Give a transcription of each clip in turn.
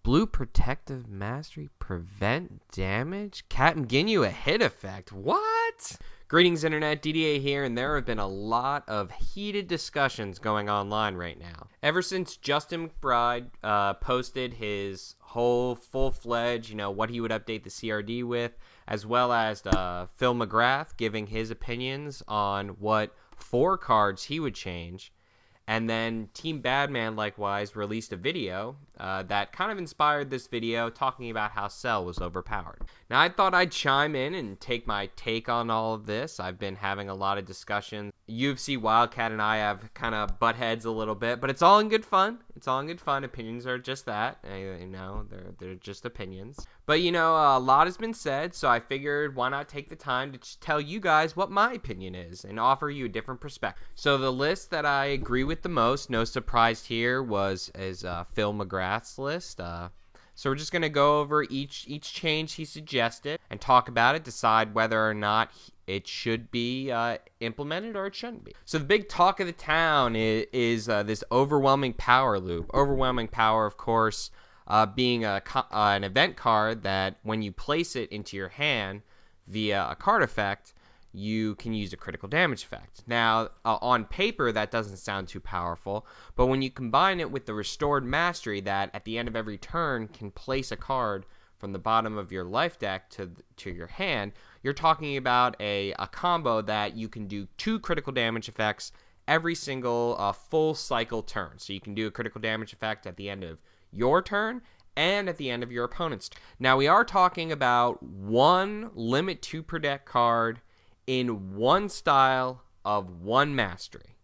Blue Protective Mastery, prevent damage? Captain Ginyu a hit effect. What? Greetings, Internet. DDA here, and there have been a lot of heated discussions going online right now. Ever since Justin McBride posted his whole full-fledged, what he would update the CRD with, as well as Phil McGrath giving his opinions on what 4 cards he would change. And then Team Badman, likewise, released a video that kind of inspired this video, talking about how Cell was overpowered. Now, I thought I'd chime in and take my take on all of this. I've been having a lot of discussions. UFC Wildcat and I have kind of butt heads a little bit, but it's all in good fun. It's all in good fun. Opinions are just that. They're just opinions. But, a lot has been said, so I figured why not take the time to tell you guys what my opinion is and offer you a different perspective. So the list that I agree with the most, no surprise here, is Phil McGrath's list. So we're just going to go over each change he suggested and talk about it, decide whether or not it should be implemented or it shouldn't be. So the big talk of the town is this overwhelming power loop. Overwhelming power, of course, being an event card that when you place it into your hand via a card effect, you can use a critical damage effect. Now, on paper, that doesn't sound too powerful, but when you combine it with the Restored Mastery that at the end of every turn can place a card from the bottom of your life deck to your hand, you're talking about a combo that you can do 2 critical damage effects every single full cycle turn. So you can do a critical damage effect at the end of your turn and at the end of your opponent's turn. Now, we are talking about 1 limit 2 per deck card in 1 style of 1 mastery.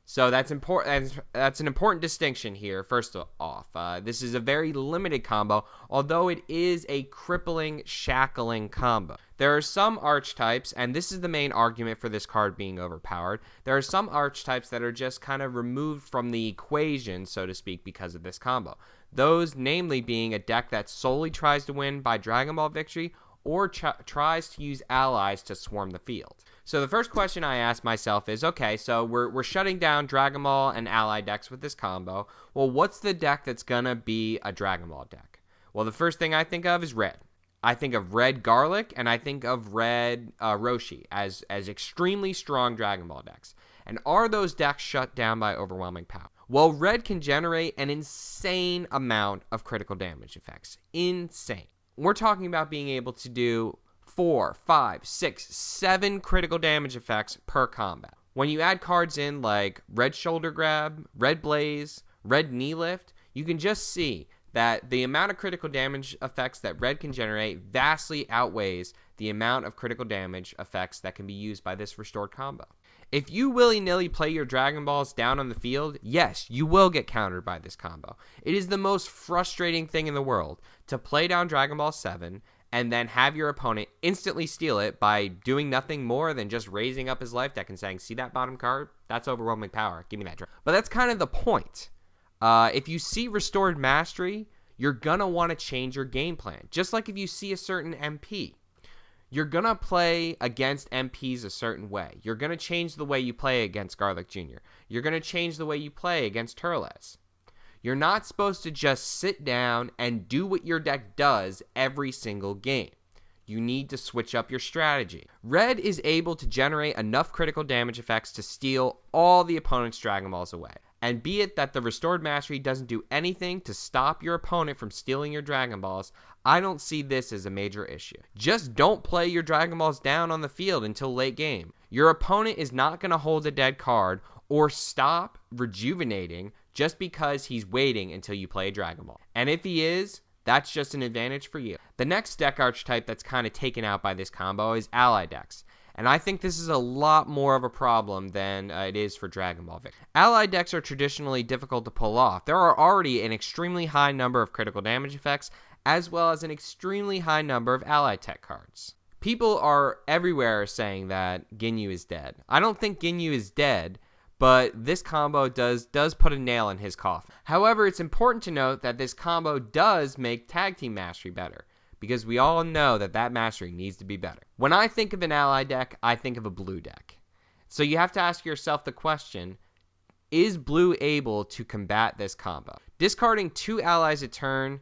So that's important. That's an important distinction here. First off, this is a very limited combo, although it is a crippling, shackling combo. There are some archetypes, and this is the main argument for this card being overpowered. There are some archetypes that are just kind of removed from the equation, so to speak, because of this combo. Those namely being a deck that solely tries to win by Dragon Ball victory, or tries to use allies to swarm the field. So the first question I ask myself is, okay, so we're shutting down Dragon Ball and ally decks with this combo. Well, what's the deck that's going to be a Dragon Ball deck? Well, the first thing I think of is red. I think of red Garlic, and I think of red Roshi as extremely strong Dragon Ball decks. And are those decks shut down by overwhelming power? Well, red can generate an insane amount of critical damage effects. Insane. We're talking about being able to do 4, 5, 6, 7 critical damage effects per combat. When you add cards in like Red Shoulder Grab, Red Blaze, Red Knee Lift, you can just see that the amount of critical damage effects that red can generate vastly outweighs the amount of critical damage effects that can be used by this restored combo. If you willy-nilly play your Dragon Balls down on the field, yes, you will get countered by this combo. It is the most frustrating thing in the world to play down Dragon Ball 7 and then have your opponent instantly steal it by doing nothing more than just raising up his life deck and saying, see that bottom card? That's overwhelming power. Give me that. But that's kind of the point. If you see Restored Mastery, you're going to want to change your game plan. Just like if you see a certain MP. You're going to play against MPs a certain way. You're going to change the way you play against Garlic Jr. You're going to change the way you play against Turles. You're not supposed to just sit down and do what your deck does every single game. You need to switch up your strategy. Red is able to generate enough critical damage effects to steal all the opponent's Dragon Balls away. And be it that the Restored Mastery doesn't do anything to stop your opponent from stealing your Dragon Balls, I don't see this as a major issue. Just don't play your Dragon Balls down on the field until late game. Your opponent is not going to hold a dead card or stop rejuvenating just because he's waiting until you play a Dragon Ball. And if he is, that's just an advantage for you. The next deck archetype that's kind of taken out by this combo is ally decks. And I think this is a lot more of a problem than it is for Dragon Ball Victory. Ally decks are traditionally difficult to pull off. There are already an extremely high number of critical damage effects, as well as an extremely high number of ally tech cards. People are everywhere saying that Ginyu is dead. I don't think Ginyu is dead, but this combo does put a nail in his coffin. However, it's important to note that this combo does make Tag Team Mastery better, because we all know that mastery needs to be better. When I think of an ally deck, I think of a blue deck. So you have to ask yourself the question, is blue able to combat this combo? Discarding 2 allies a turn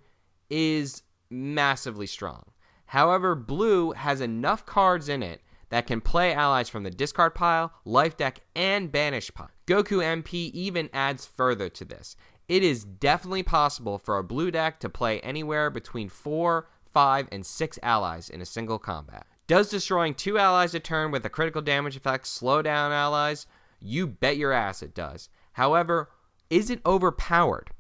is massively strong. However, blue has enough cards in it that can play allies from the discard pile, life deck, and banish pile. Goku MP even adds further to this. It is definitely possible for a blue deck to play anywhere between 4, 5, and 6 allies in a single combat. Does destroying 2 allies a turn with a critical damage effect slow down allies? You bet your ass it does. However, is it overpowered?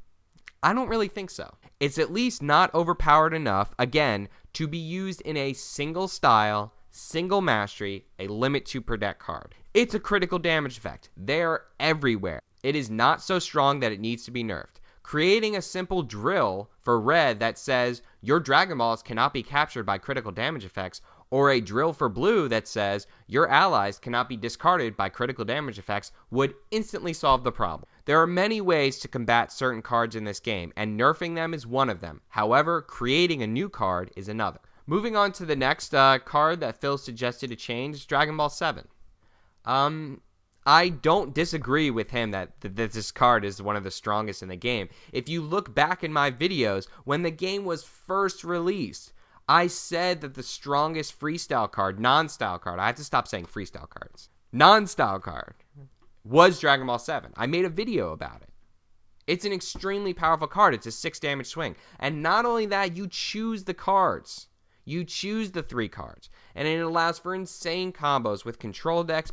I don't really think so. It's at least not overpowered enough, again, to be used in a single style, single mastery, a limit 2 per deck card. It's a critical damage effect. They're everywhere. It is not so strong that it needs to be nerfed. Creating a simple drill for red that says your Dragon Balls cannot be captured by critical damage effects, or a drill for blue that says your allies cannot be discarded by critical damage effects would instantly solve the problem. There are many ways to combat certain cards in this game, and nerfing them is one of them. However, creating a new card is another. Moving on to the next card that Phil suggested to change, Dragon Ball 7. I don't disagree with him that this card is one of the strongest in the game. If you look back in my videos, when the game was first released, I said that the strongest freestyle card, non-style card, I have to stop saying freestyle cards, non-style card, was Dragon Ball 7. I made a video about it. It's an extremely powerful card. It's a 6 damage swing. And not only that, you choose the cards. You choose the 3 cards, and it allows for insane combos with control decks,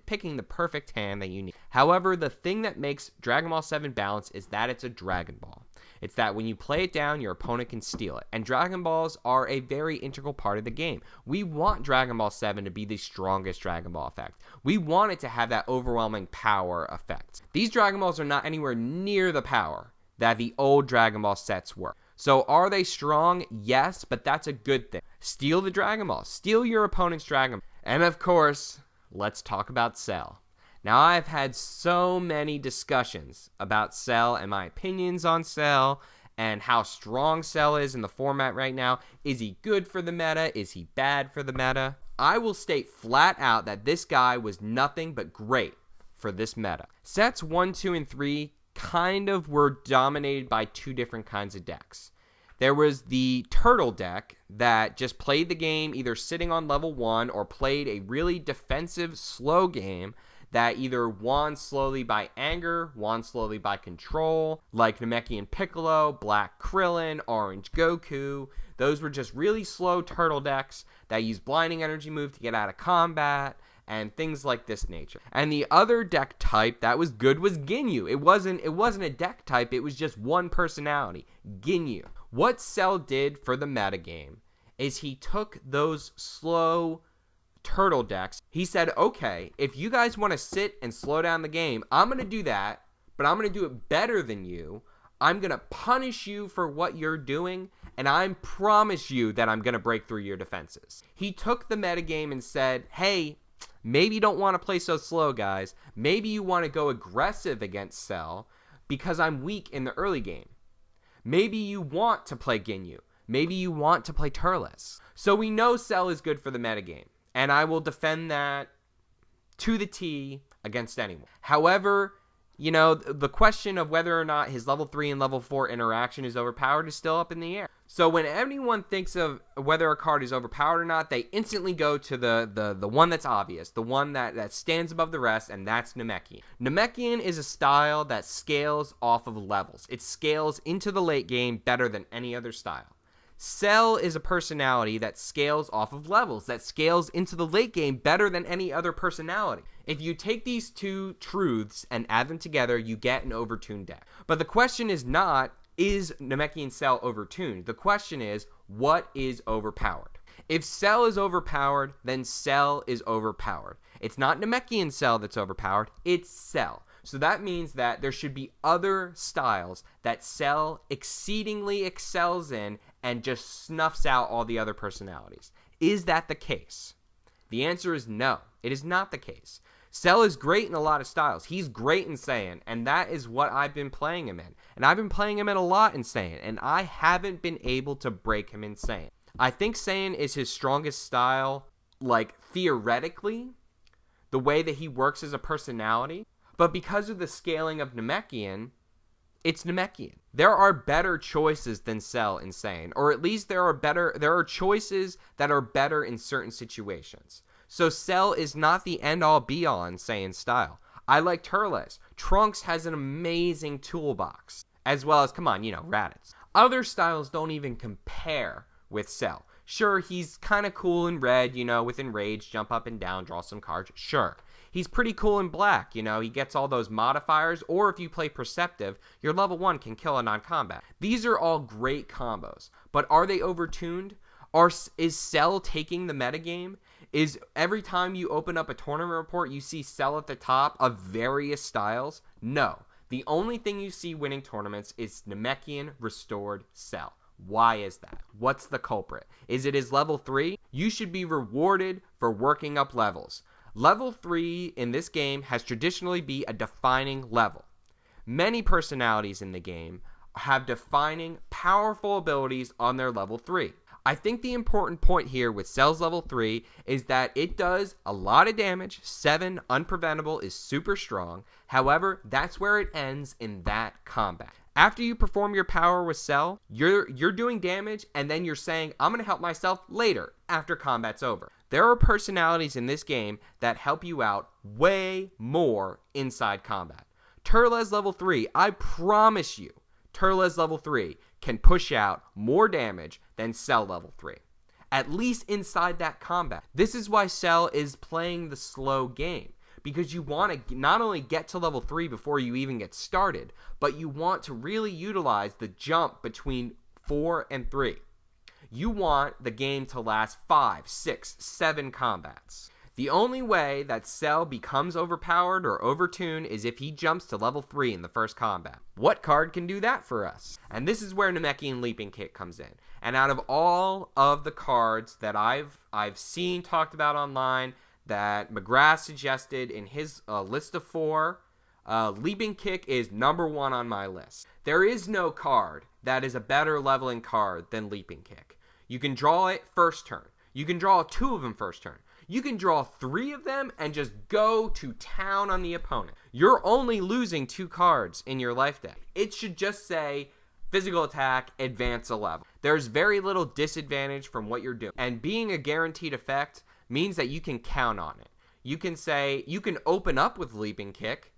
picking the perfect hand that you need. However, the thing that makes Dragon Ball 7 balanced is that it's a Dragon Ball. It's that when you play it down, your opponent can steal it, and Dragon Balls are a very integral part of the game. We want Dragon Ball 7 to be the strongest Dragon Ball effect. We want it to have that overwhelming power effect. These Dragon Balls are not anywhere near the power that the old Dragon Ball sets were. So are they strong? Yes, but that's a good thing. Steal the Dragon Ball. Steal your opponent's Dragon Ball. And of course, let's talk about Cell. Now, I've had so many discussions about Cell and my opinions on Cell and how strong Cell is in the format right now. Is he good for the meta? Is he bad for the meta? I will state flat out that this guy was nothing but great for this meta. Sets 1, 2, and 3 kind of were dominated by 2 different kinds of decks. There was the turtle deck that just played the game either sitting on level 1 or played a really defensive, slow game that either won slowly by anger, won slowly by control, like Namekian Piccolo, Black Krillin, Orange Goku. Those were just really slow turtle decks that used Blinding Energy move to get out of combat, and things like this nature. And the other deck type that was good was Ginyu. It wasn't a deck type, it was just one personality, Ginyu. What Cell did for the metagame is he took those slow turtle decks. He said, okay, if you guys want to sit and slow down the game, I'm going to do that, but I'm going to do it better than you. I'm going to punish you for what you're doing, and I promise you that I'm going to break through your defenses. He took the metagame and said, hey, maybe you don't want to play so slow, guys. Maybe you want to go aggressive against Cell because I'm weak in the early game. Maybe you want to play Ginyu. Maybe you want to play Turles. So we know Cell is good for the metagame, and I will defend that to the T against anyone. However, you know, the question of whether or not his level 3 and level 4 interaction is overpowered is still up in the air. So when anyone thinks of whether a card is overpowered or not, they instantly go to the one that's obvious, the one that stands above the rest, and that's Namekian. Namekian is a style that scales off of levels. It scales into the late game better than any other style. Cell is a personality that scales off of levels, that scales into the late game better than any other personality. If you take these 2 truths and add them together, you get an overtuned deck. But the question is not, is Namekian Cell overtuned? The question is, what is overpowered? If Cell is overpowered, then Cell is overpowered. It's not Namekian Cell that's overpowered, it's Cell. So that means that there should be other styles that Cell exceedingly excels in and just snuffs out all the other personalities. Is that the case? The answer is no. It is not the case. Cell is great in a lot of styles. He's great in Saiyan, and that is what I've been playing him in. And I've been playing him in a lot in Saiyan, and I haven't been able to break him in Saiyan. I think Saiyan is his strongest style, like, theoretically, the way that he works as a personality. But because of the scaling of Namekian, It's Namekian. There are better choices than Cell in Saiyan, or at least there are choices that are better in certain situations. So Cell is not the end-all be-all in Saiyan style. I like Turles. Trunks has an amazing toolbox, as well as, Raditz. Other styles don't even compare with Cell. Sure, he's kind of cool in red, with Enrage, jump up and down, draw some cards. Sure. He's pretty cool in black, he gets all those modifiers, or if you play Perceptive, your level 1 can kill a non-combat. These are all great combos, but are they overtuned? Is Cell taking the metagame? Is every time you open up a tournament report, you see Cell at the top of various styles? No. The only thing you see winning tournaments is Namekian Restored Cell. Why is that? What's the culprit? Is it his level 3? You should be rewarded for working up levels. Level 3 in this game has traditionally been a defining level. Many personalities in the game have defining, powerful abilities on their level 3. I think the important point here with Cell's level 3 is that it does a lot of damage. 7 unpreventable is super strong. However, that's where it ends in that combat. After you perform your power with Cell, you're doing damage, and then you're saying, I'm going to help myself later after combat's over. There are personalities in this game that help you out way more inside combat. Turles level 3, I promise you, Turles level 3 can push out more damage than Cell level 3. At least inside that combat. This is why Cell is playing the slow game. Because you want to not only get to level 3 before you even get started, but you want to really utilize the jump between 4 and 3. You want the game to last 5, 6, 7 combats. The only way that Cell becomes overpowered or overtuned is if he jumps to level 3 in the first combat. What card can do that for us? And this is where Namekian Leaping Kick comes in. And out of all of the cards that I've seen talked about online, that McGrath's suggested in his list of 4, Leaping Kick is number 1 on my list. There is no card that is a better leveling card than Leaping Kick. You can draw it first turn. You can draw 2 of them first turn. You can draw 3 of them and just go to town on the opponent. You're only losing 2 cards in your life deck. It should just say physical attack, advance a level. There's very little disadvantage from what you're doing. And being a guaranteed effect means that you can count on it. You can say, you can open up with Leaping Kick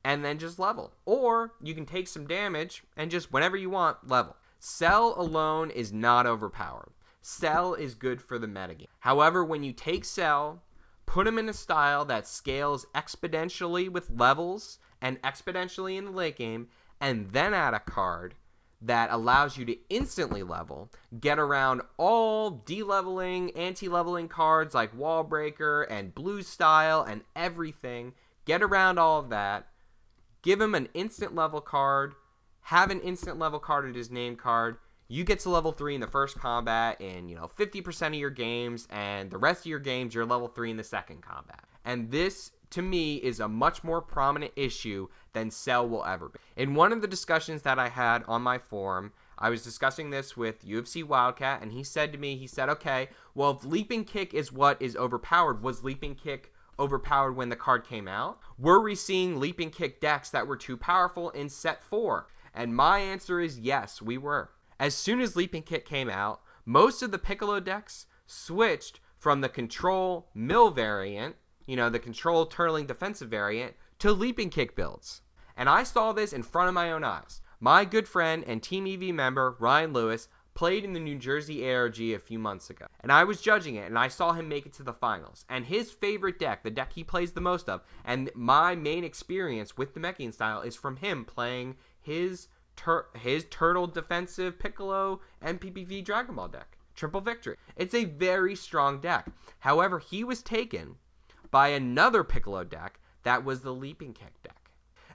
and then just level. Or you can take some damage and just, whenever you want, level. Cell alone is not overpowered. Cell is good for the metagame. However, when you take Cell, put him in a style that scales exponentially with levels and exponentially in the late game, and then add a card that allows you to instantly level, get around all de-leveling, anti-leveling cards like Wall Breaker and Blue Style and everything, get around all of that, give him an instant level card, have an instant level card at his name card, you get to level 3 in the first combat in 50% of your games, and the rest of your games you're level 3 in the second combat. And this, to me, is a much more prominent issue than Cell will ever be. In one of the discussions that I had on my forum, I was discussing this with UFC Wildcat, and he said to me, okay, well, if Leaping Kick is what is overpowered, was Leaping Kick overpowered when the card came out? Were we seeing Leaping Kick decks that were too powerful in set 4? And my answer is yes, we were. As soon as Leaping Kick came out, most of the Piccolo decks switched from the Control Mill variant, the Control Turtling Defensive variant, to Leaping Kick builds. And I saw this in front of my own eyes. My good friend and Team EV member, Ryan Lewis, played in the New Jersey ARG a few months ago. And I was judging it, and I saw him make it to the finals. And his favorite deck, the deck he plays the most of, and my main experience with the Namekian style is from him playing his Turtle Defensive Piccolo MPPV Dragon Ball deck. Triple Victory. It's a very strong deck. However, he was taken by another Piccolo deck that was the Leaping Kick deck.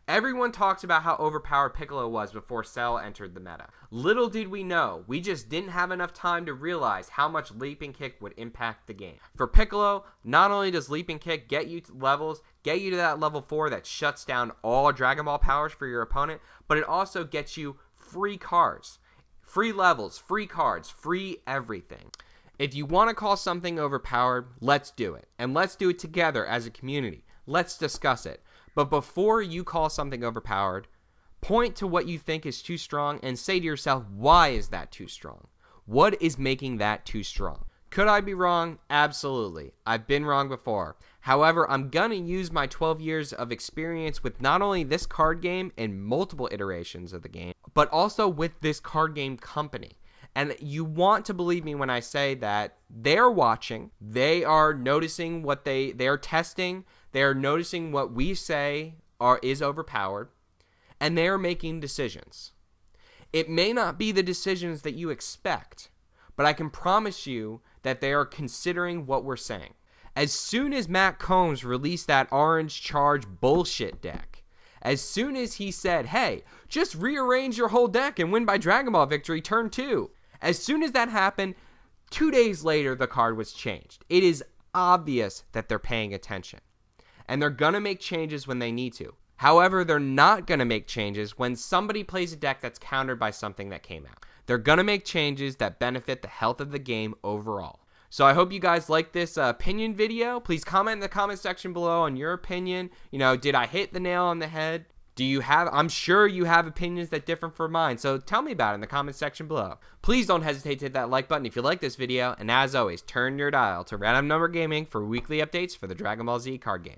Everyone talks about how overpowered Piccolo was before Cell entered the meta. Little did we know, we just didn't have enough time to realize how much Leaping Kick would impact the game. For Piccolo, not only does Leaping Kick get you to levels, get you to that level 4 that shuts down all Dragon Ball powers for your opponent, but it also gets you free cards. Free levels, free cards, free everything. If you want to call something overpowered, let's do it. And let's do it together as a community. Let's discuss it. But before you call something overpowered, Point to what you think is too strong and say to yourself, why is that too strong? What is making that too strong? Could I be wrong? Absolutely. I've been wrong before. However, I'm going to use my 12 years of experience with not only this card game and multiple iterations of the game, but also with this card game company. And you want to believe me when I say that they're watching, they are noticing what they are testing, they are noticing what we say is overpowered, and they are making decisions. It may not be the decisions that you expect, but I can promise you that they are considering what we're saying. As soon as Matt Combs released that Orange Charge bullshit deck, as soon as he said, hey, just rearrange your whole deck and win by Dragon Ball Victory turn 2, as soon as that happened, 2 days later the card was changed. It is obvious that they're paying attention, and they're going to make changes when they need to. However, they're not going to make changes when somebody plays a deck that's countered by something that came out. They're going to make changes that benefit the health of the game overall. So I hope you guys like this opinion video. Please comment in the comment section below on your opinion. Did I hit the nail on the head? I'm sure you have opinions that differ from mine, so tell me about it in the comment section below. Please don't hesitate to hit that like button if you like this video, and as always, turn your dial to Random Number Gaming for weekly updates for the Dragon Ball Z card game.